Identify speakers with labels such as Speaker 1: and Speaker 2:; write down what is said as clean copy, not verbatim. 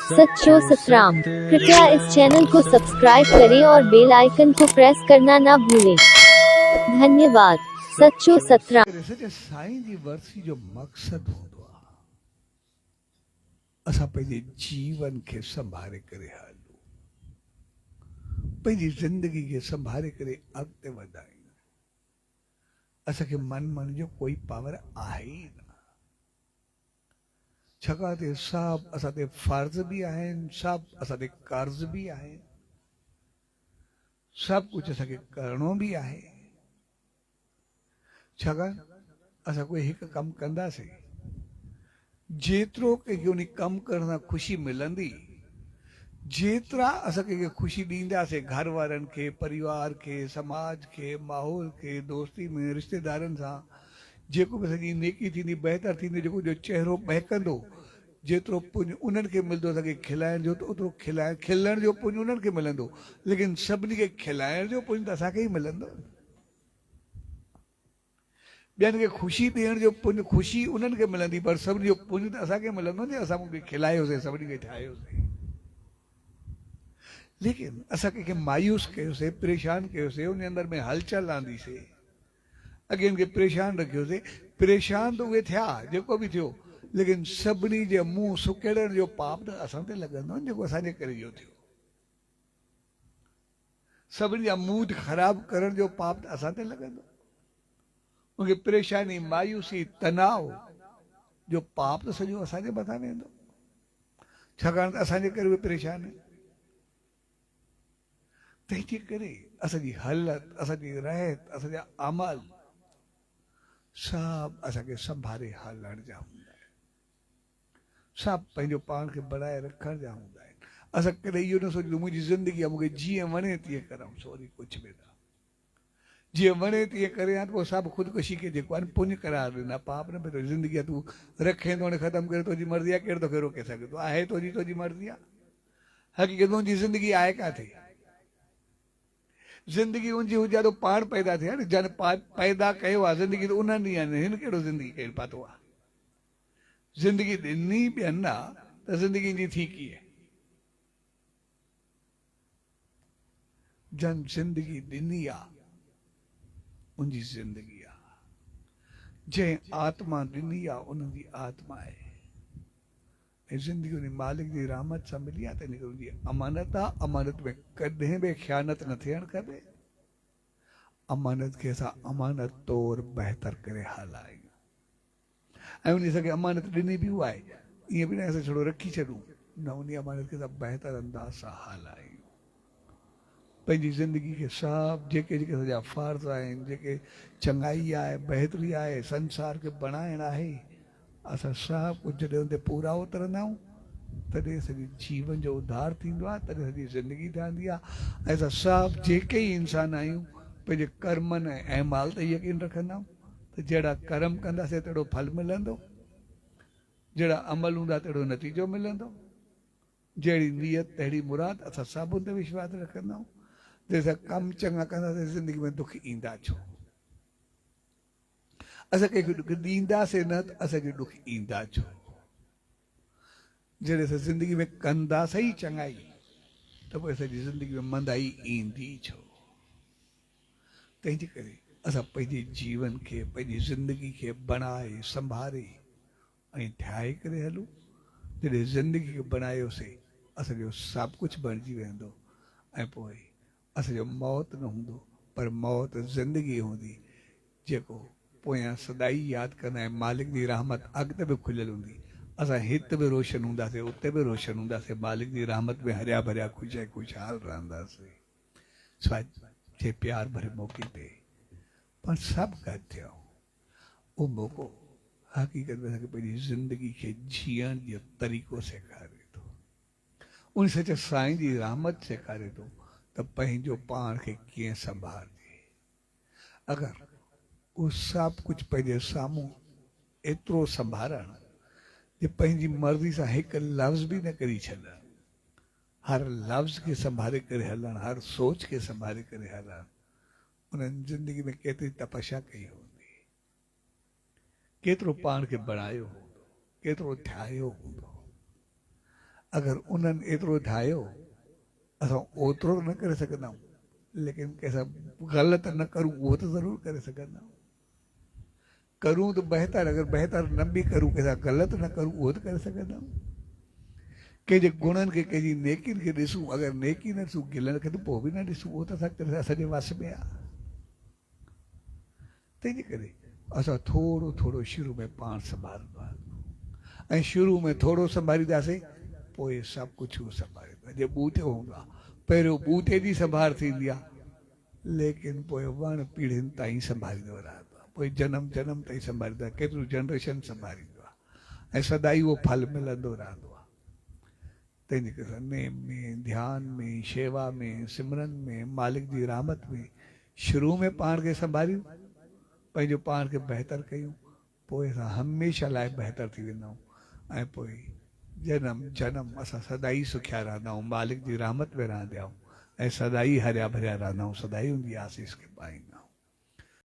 Speaker 1: सच्चो सतराम। कृपया इस चैनल को सब्सक्राइब करें और बेल आइकन को प्रेस करना ना भूलें। धन्यवाद। सच्चो सतराम।
Speaker 2: साईं जी वर्सी जो मकसद होंदो आहे असां पंहिंजे जीवन खे संभाले करे हलूं, पंहिंजी ज़िंदगी खे संभाले करे अॻिते वधायूं। असांखे मन जो कोई पावर आहे ई न, छाकाणि त सभु असां ते फर्ज़ बि आहिनि, सभु असां ते कर्ज़ बि आहिनि, सभु कुझु असांखे करिणो बि आहे। छाकाणि असां कोई हिकु कमु कंदासीं, जेतिरो कंहिंखे उन कमु करण सां ख़ुशी मिलंदी, जेतिरा असां कंहिंखे ख़ुशी ॾींदासीं, घर वारनि खे, परिवार खे, समाज खे, माहौल खे, दोस्ती में, रिश्तेदारनि सां जेको बि असांजी नेकी थींदी, बहितर थींदी, जेको जो चहिरो महकंदो, जेतिरो पुञ उन्हनि खे मिलंदो असांखे खिलाइण जो, त ओतिरो खिलण जो पुञ उन्हनि खे मिलंदो, लेकिन सभिनी खे खिलाइण जो पुञ त असांखे ई मिलंदो। ॿियनि खे ख़ुशी ॾियण जो पुञ ख़ुशी उन्हनि खे मिलंदी, पर सभिनी जो पुञ त असांखे मिलंदो न, असां मूंखे खिलायोसीं, सभिनी खे ठाहियोसीं। लेकिन असां कंहिंखे मायूस कयोसीं, परेशान कयोसीं, उन अंदरि में हलचल आंदीसीं, अॻियनि खे परेशान रखियोसीं, परेशान त उहे थिया जेको बि थियो, लेकिन सभिनी जे मुंहुं सुकेड़ण जो पाप त असां ते लॻंदो न, जेको असांजे करे इहो थियो। सभिनी जा मूड ख़राब करण जो पाप त असां ते लॻंदो। उनखे परेशानी, मायूसी, तनाव जो पाप त सॼो असांजे मथां वेंदो, छाकाणि त असांजे करे उहे परेशान आहिनि। तंहिंजे करे असांजी हालत, असांजी रहत, असांजा अमल सभु असांखे संभाले हलण जा हूंदा आहिनि, सभु पंहिंजो पाण खे बढ़ाए रखण जा हूंदा आहिनि। असां कॾहिं इहो न सोचींदो मुंहिंजी ज़िंदगी आहे, मूंखे जीअं वणे तीअं करूं, सॉरी कुझु बि न, जीअं वणे तीअं करे हा, पोइ सभु ख़ुदकुशी खे जेको आहे पुञ करार ॾिना, पाप न पियो। ज़िंदगी तूं रखे थो ख़तमु करे, तुंहिंजी मर्ज़ी आहे, केरु तोखे रोके सघे थो? आहे तुंहिंजी मर्ज़ी आहे। हक़ीक़त तुंहिंजी ज़िंदगी आहे किथे? ज़िंदगी उनजी हुजे तो पाण पैदा थिया न, जन पैदा कयो आहे ज़िंदगी, त उन्हनि ॾींहंनि में हिन कहिड़ो ज़िंदगी कहिड़ी पातो आहे? ज़िंदगी ॾिनी ॿियनि न, त ज़िंदगी जी थी कीअं? जन ज़िंदगी ॾिनी आहे उनजी ज़िंदगी आहे, जंहिं आत्मा ॾिनी आहे उनजी आत्मा आहे, ऐं ज़िंदगी उन मालिक जी रहमत सां मिली आहे, त इन करे उनजी अमानत आहे। अमानत में कॾहिं बि ख़यानत न थियणु खपे। अमानत खे असां अमानत तौरु बहितर करे हलायूं, ऐं उन असांखे अमानत ॾिनी बि उहा आहे, ईअं बि न असां छड़ो रखी छॾूं, न उन अमानत खे असां बहितर अंदाज़ सां हलायूं। पंहिंजी ज़िंदगी खे सभु जेके असांजा फ़र्ज़ आहिनि, जेके चङाई आहे, बहितरी आहे, संसार खे बणाइणु आहे, असां सभु कुझु जॾहिं उन ते पूरा उतरंदा आहियूं, तॾहिं असांजे जीवन जो उद्धार थींदो आहे, तॾहिं असांजी ज़िंदगी ठहंदी आहे। ऐं असां सभु जेके ई इंसान आहियूं, पंहिंजे कर्मनि ऐं अमाल ते यकीन रखंदा आहियूं, त जहिड़ा कर्म कंदासीं तहिड़ो फल मिलंदो, जहिड़ा अमल हूंदा तहिड़ो नतीजो मिलंदो, जहिड़ी नियत तहिड़ी मुराद। असां सभु उन ते विश्वास रखंदा आहियूं। जंहिंसां कमु चङा कंदासीं, ज़िंदगी में दुख ईंदा छो? असां कंहिंखे दुख ॾींदासीं न, त असांखे दुख ईंदा छो? जॾहिं असां ज़िंदगी में कंदासीं ई चङाई, त पोइ असांजी ज़िंदगी में मंदाई ईंदी छो? तंहिंजे करे असां पंहिंजे जीवन खे, पंहिंजी ज़िंदगी खे बणाए संभाले ऐं ठाहे करे हलूं। जॾहिं ज़िंदगी खे बणायोसीं, असांजो सभु कुझु बणिजी वेंदो, ऐं पोइ असांजो मौत न हूंदो, पर मौत ज़िंदगी हूंदी, जेको पोयां सदाई यादि कंदा आहियूं। मालिक जी रहमत अॻिते बि खुलियल हूंदी, असां हिते बि रोशन हूंदासीं, उते बि रोशन हूंदासीं, मालिक जी रहमत में हरिया भरिया ख़ुशि ऐं ख़ुशहाल रहंदासीं। जे प्यार भरे मौक़े ते पर सभु गॾु थियो, उहो मौक़ो हक़ीक़त में असांखे पंहिंजी ज़िंदगी खे जीअण जो तरीक़ो सेखारे थो। उन सच साईं जी रहमत सेखारे थो त पंहिंजो पाण खे कीअं संभालिजे। अगरि उहो सभु कुझु पंहिंजे साम्हूं एतिरो संभालणु, जे पंहिंजी मर्ज़ी सां हिकु लफ़्ज़ बि न करी छॾणु, हर लफ़्ज़ खे संभाले करे हलणु, हर सोच खे संभाले करे हलणु, उन्हनि ज़िंदगी में केतिरी तपस्या कई हूंदी, केतिरो पाण खे बणायो हूंदो, केतिरो ठाहियो हूंदो। अगर उन्हनि एतिरो ठाहियो असां ओतिरो न करे सघंदा आहियूं, लेकिन कंहिंसां ग़लति न करूं उहो त ज़रूरु करे सघंदा आहियूं। करूं तो बेहतर, अगर बेहतर न भी करूं कंहिंसां ग़लति न करूं उहो त करे सघंदा आहियूं। कंहिंजे गुणनि खे कंहिंजी नेकियुनि खे ॾिसूं, अगरि नेकी न ॾिसूं गिलनि खे त पोइ बि न ॾिसूं, उहो त असांजे वस में आहे। तंहिंजे करे असां थोरो थोरो शुरू में पाण संभालंदो आहे, ऐं शुरू में थोरो संभालींदासीं पोइ सभु कुझु संभालींदो। जे ॿूटे हूंदो आहे पहिरियों ॿूटे जी संभाल थींदी आहे, लेकिन पोइ वण पीढ़ियुनि ताईं संभालींदो रहंदो आहे, पोइ जनम जनम ताईं संभालींदो आहे, केतिरो जनरेशन संभालींदो आहे, ऐं सदाई उहो फल मिलंदो रहंदो आहे। तंहिंजे करे नेम में, ध्यान में, शेवा में, सिमरन में, मालिक जी रहमत में शुरू में पाण खे संभालियूं, पंहिंजो पाण खे बहितर कयूं, पोइ असां हमेशह लाइ बहितर थी वेंदा आहियूं, ऐं पोइ जनम जनम असां सदाई सुखिया रहंदा आहियूं, मालिक जी रहमत में रहंदा आहियूं, ऐं सदाई हरिया भरिया रहंदा आहियूं, सदाई उनजी आसीस खे पाईंदा आहियूं।